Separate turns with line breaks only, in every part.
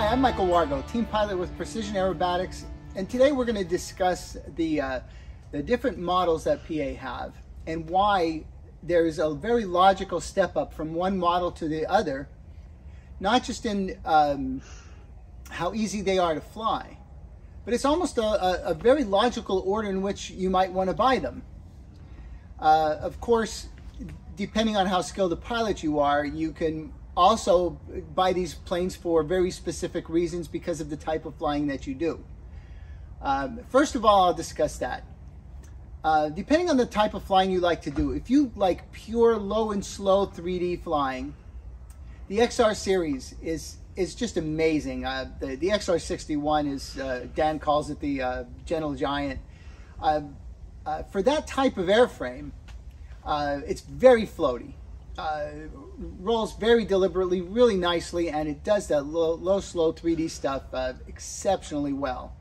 Hi, I'm Michael Wargo, team pilot with Precision Aerobatics, and today we're going to discuss the different models that PA have and why there's a very logical step up from one model to the other, not just in how easy they are to fly, but it's almost a very logical order in which you might want to buy them. Of course, depending on how skilled a pilot you are, you can also buy these planes for very specific reasons because of the type of flying that you do. First of all, I'll discuss that. Depending on the type of flying you like to do, if you like pure low and slow 3D flying, the XR series is just amazing. The XR61 is, Dan calls it the gentle giant. For that type of airframe, it's very floaty. Rolls very deliberately, really nicely, and it does that low, slow 3D stuff exceptionally well.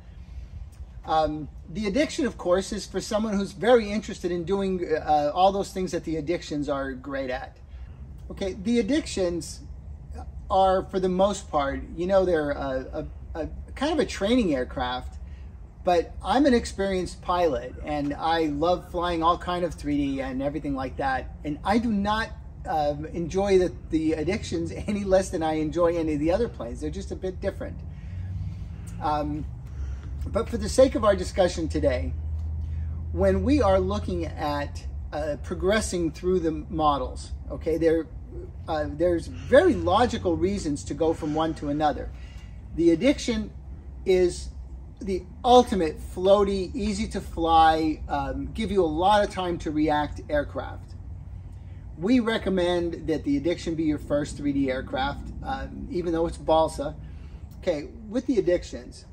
The Addiction, of course, is for someone who's very interested in doing all those things that the Addictions are great at. Okay, the Addictions are, for the most part, you know, they're a kind of a training aircraft, but I'm an experienced pilot, and I love flying all kind of 3D and everything like that, and I do not enjoy the Addictions any less than I enjoy any of the other planes. They're just a bit different. But for the sake of our discussion today, when we are looking at progressing through the models, okay, there's very logical reasons to go from one to another. The Addiction is the ultimate floaty, easy to fly, give you a lot of time to react aircraft. We recommend that the Addiction be your first 3D aircraft, even though it's balsa. Okay, with the Addictions,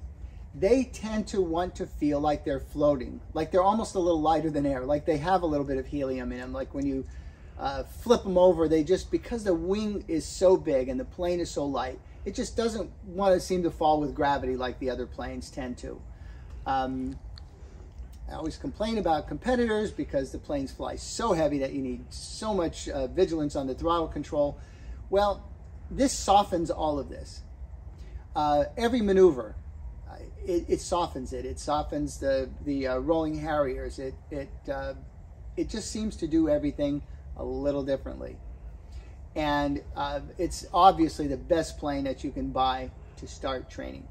they tend to want to feel like they're floating, like they're almost a little lighter than air, like they have a little bit of helium in them. Like when you flip them over, they just, because the wing is so big and the plane is so light, it just doesn't want to seem to fall with gravity like the other planes tend to. I always complain about competitors because the planes fly so heavy that you need so much vigilance on the throttle control. Well, this softens all of this. Every maneuver, it softens it. It softens the rolling Harriers. It just seems to do everything a little differently. And it's obviously the best plane that you can buy to start training.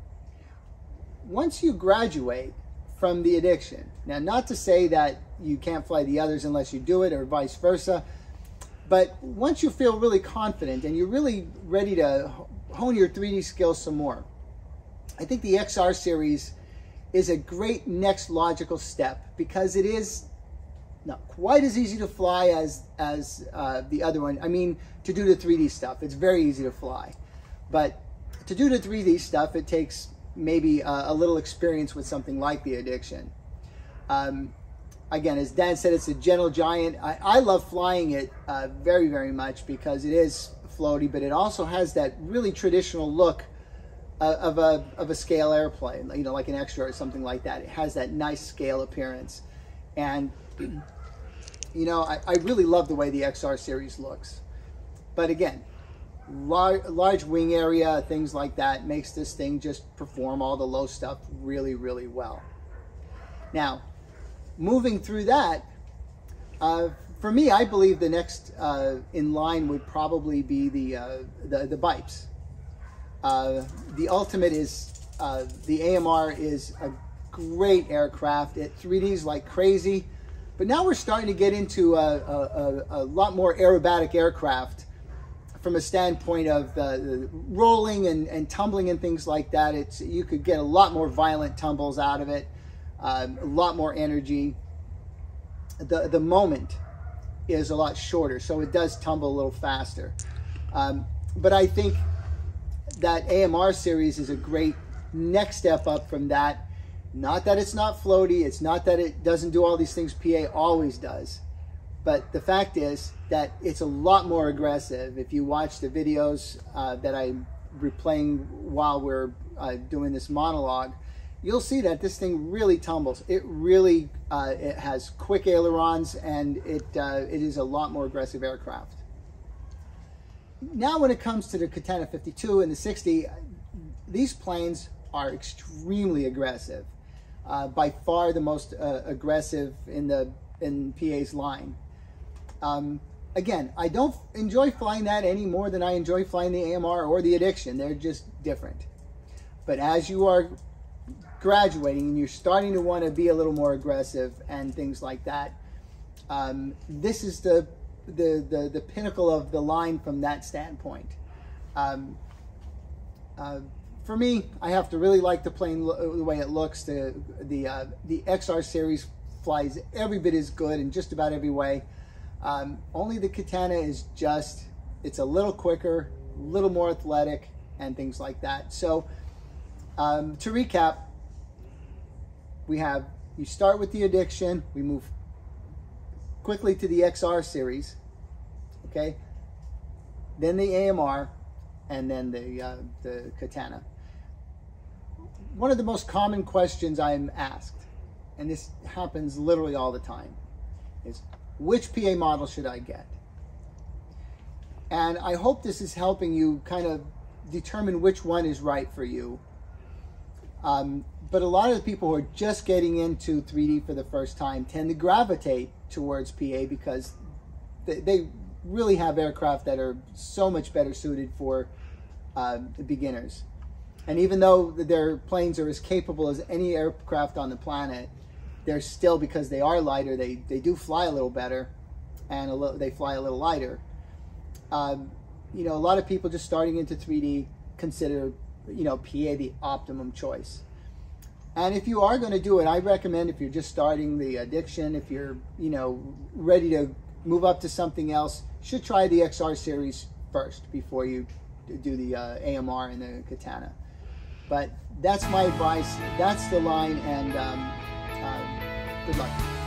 Once you graduate from the Addiction, now not to say that you can't fly the others unless you do it or vice versa, but once you feel really confident and you're really ready to hone your 3D skills some more, I think the XR series is a great next logical step because it is not quite as easy to fly as the other one. I mean, to do the 3D stuff, it's very easy to fly. But to do the 3D stuff, it takes maybe a little experience with something like the Addiction. Again, as Dan said, it's a gentle giant. I love flying it very, very much because it is floaty, but it also has that really traditional look of a scale airplane, you know, like an extra or something like that. It has that nice scale appearance. And, you know, I really love the way the XR series looks. But again, large wing area, things like that, makes this thing just perform all the low stuff really, really well. Now, moving through that, for me, I believe the next in line would probably be the Bipes. The Ultimate is, the AMR is a great aircraft. It 3Ds like crazy, but now we're starting to get into a lot more aerobatic aircraft from a standpoint of the rolling and tumbling and things like that. You could get a lot more violent tumbles out of it, a lot more energy. The moment is a lot shorter, so it does tumble a little faster. But I think that AMR series is a great next step up from that. Not that it's not floaty, it's not that it doesn't do all these things PA always does, but the fact is that it's a lot more aggressive. If you watch the videos that I'm replaying while we're doing this monologue, you'll see that this thing really tumbles. It really it has quick ailerons, and it is a lot more aggressive aircraft. Now when it comes to the Katana 52 and the 60, these planes are extremely aggressive, by far the most aggressive in PA's line. Again, I don't enjoy flying that any more than I enjoy flying the AMR or the Addiction. They're just different. But as you are graduating and you're starting to want to be a little more aggressive and things like that, this is the pinnacle of the line from that standpoint. For me, I have to really like the plane the way it looks. The XR series flies every bit as good in just about every way. Only the Katana is just, it's a little quicker, a little more athletic, and things like that. So to recap, you start with the Addiction, we move quickly to the XR series, okay, then the AMR, and then the Katana. One of the most common questions I'm asked, and this happens literally all the time, is which PA model should I get? And I hope this is helping you kind of determine which one is right for you. But a lot of the people who are just getting into 3D for the first time tend to gravitate towards PA because they really have aircraft that are so much better suited for beginners. And even though their planes are as capable as any aircraft on the planet, they're still, because they are lighter, they do fly a little better, and they fly a little lighter. You know, a lot of people just starting into 3D consider, you know, PA the optimum choice. And if you are going to do it, I recommend, if you're just starting the Addiction, if you're, you know, ready to move up to something else, you should try the XR series first before you do the AMR and the Katana. But that's my advice. That's the line, and good luck.